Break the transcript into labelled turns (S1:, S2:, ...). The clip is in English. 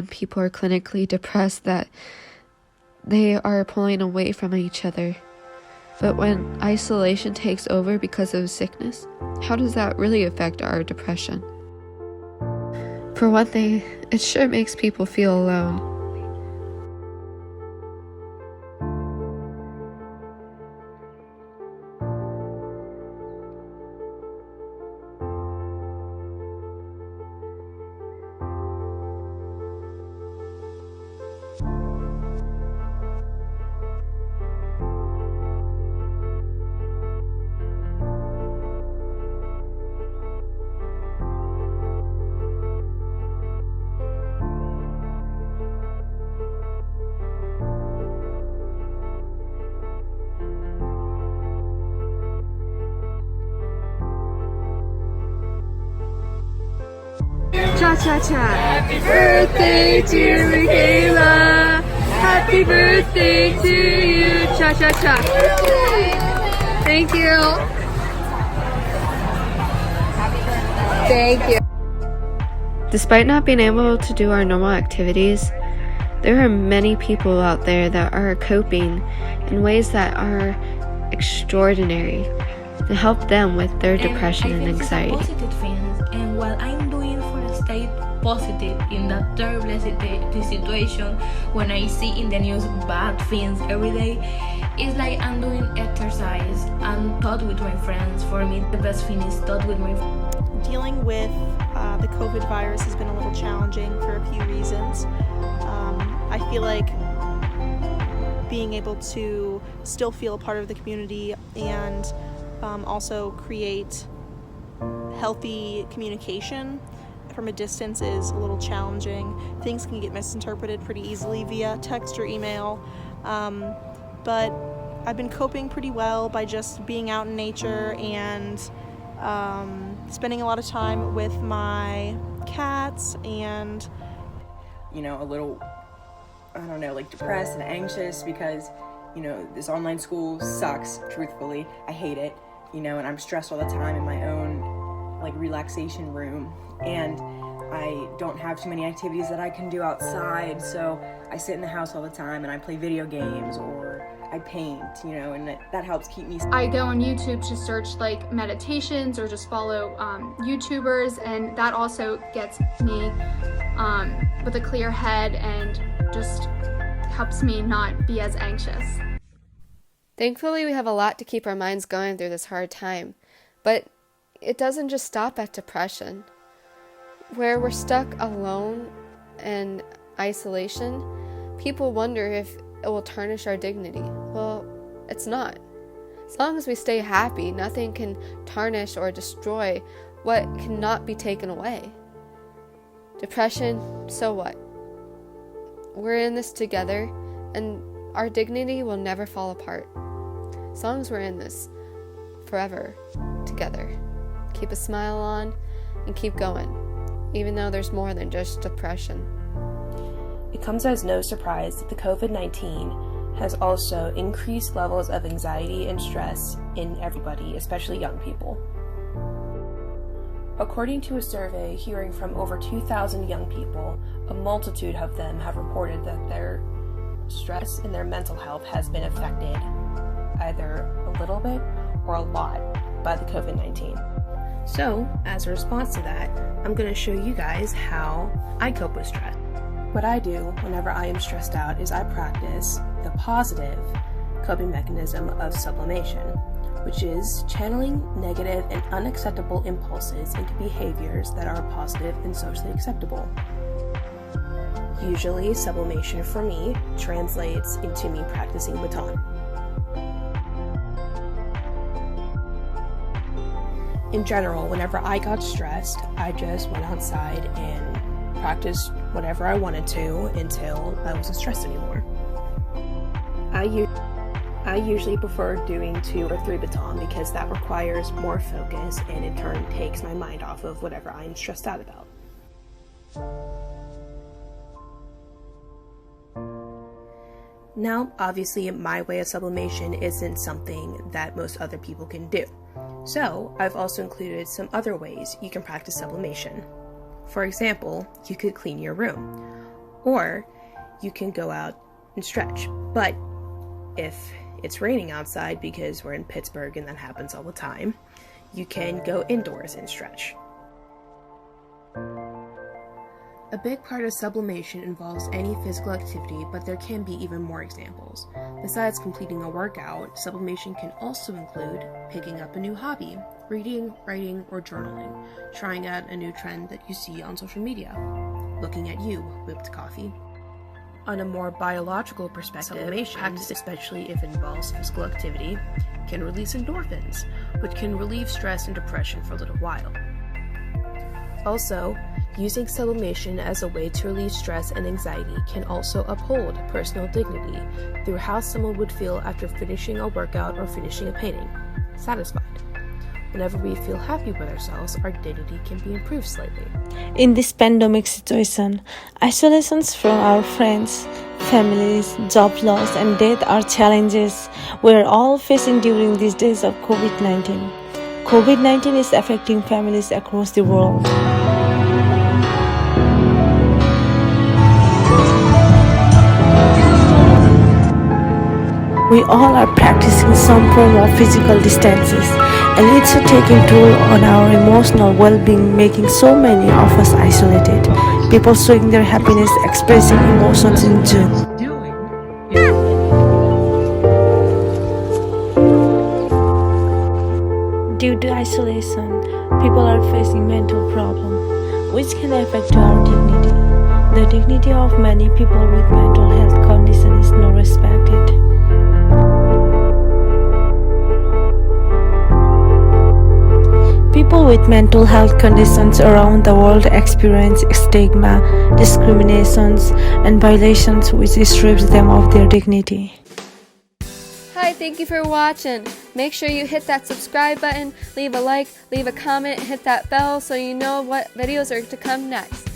S1: when people are clinically depressed that they are pulling away from each other. But when isolation takes over because of sickness, how does that really affect our depression? For one thing, it sure makes people feel alone. Cha-cha-cha. Happy birthday, dear Michaela. Happy birthday to you. Cha-cha-cha. Thank you. Thank you. Despite not being able to do our normal activities, there are many people out there that are coping in ways that are extraordinary to help them with their depression and anxiety.
S2: Positive things, and what I'm doing for stay positive in that terrible situation, when I see in the news bad things every day, it's like I'm doing exercise and talk with my friends. For me, the best thing is talk with my friends.
S3: Dealing with the COVID virus has been a little challenging for a few reasons. I feel like being able to still feel a part of the community and also create healthy communication from a distance is a little challenging. Things can get misinterpreted pretty easily via text or email, but I've been coping pretty well by just being out in nature and spending a lot of time with my cats and,
S4: you know, a little, I don't know, like depressed and anxious because, you know, this online school sucks, truthfully. I hate it, you know, and I'm stressed all the time in my own, like, relaxation room. And I don't have too many activities that I can do outside, so I sit in the house all the time and I play video games or I paint, you know, and that helps keep me.
S5: I go on YouTube to search like meditations or just follow YouTubers, and that also gets me with a clear head and just helps me not be as anxious.
S1: Thankfully, we have a lot to keep our minds going through this hard time, but it doesn't just stop at depression. Where we're stuck alone and isolation, people wonder if it will tarnish our dignity. Well, it's not. As long as we stay happy, nothing can tarnish or destroy what cannot be taken away. Depression, so what? We're in this together, and our dignity will never fall apart. As long as we're in this forever together. Keep a smile on and keep going, even though there's more than just depression.
S6: It comes as no surprise that the COVID-19 has also increased levels of anxiety and stress in everybody, especially young people. According to a survey hearing from over 2,000 young people, a multitude of them have reported that their stress and their mental health has been affected either a little bit or a lot by the COVID-19. So, as a response to that, I'm going to show you guys how I cope with stress. What I do whenever I am stressed out is I practice the positive coping mechanism of sublimation, which is channeling negative and unacceptable impulses into behaviors that are positive and socially acceptable. Usually, sublimation for me translates into me practicing baton. In general, whenever I got stressed, I just went outside and practiced whatever I wanted to until I wasn't stressed anymore. I usually prefer doing 2 or 3 baton because that requires more focus and in turn takes my mind off of whatever I'm stressed out about. Now, obviously, my way of sublimation isn't something that most other people can do. So, I've also included some other ways you can practice sublimation. For example, you could clean your room. Or you can go out and stretch. But if it's raining outside, because we're in Pittsburgh and that happens all the time, you can go indoors and stretch. A big part of sublimation involves any physical activity, but there can be even more examples. Besides completing a workout, sublimation can also include picking up a new hobby, reading, writing, or journaling, trying out a new trend that you see on social media, looking at you, whipped coffee. On a more biological perspective, sublimation, practice, especially if it involves physical activity, can release endorphins, which can relieve stress and depression for a little while. Also, using sublimation as a way to relieve stress and anxiety can also uphold personal dignity through how someone would feel after finishing a workout or finishing a painting. Satisfied. Whenever we feel happy with ourselves, our dignity can be improved slightly.
S7: In this pandemic situation, isolations from our friends, families, job loss, and death are challenges we're all facing during these days of COVID-19. COVID-19 is affecting families across the world. We all are practicing some form of physical distances, and it's taking toll on our emotional well-being, making so many of us isolated. People showing their happiness, expressing emotions in June. Due to isolation, people are facing mental problems, which can affect our dignity. The dignity of many people with mental health condition is not respected. People with mental health conditions around the world experience stigma, discriminations, and violations which strips them of their dignity.
S1: Hi, thank you for watching. Make sure you hit that subscribe button, leave a like, leave a comment, hit that bell so you know what videos are to come next.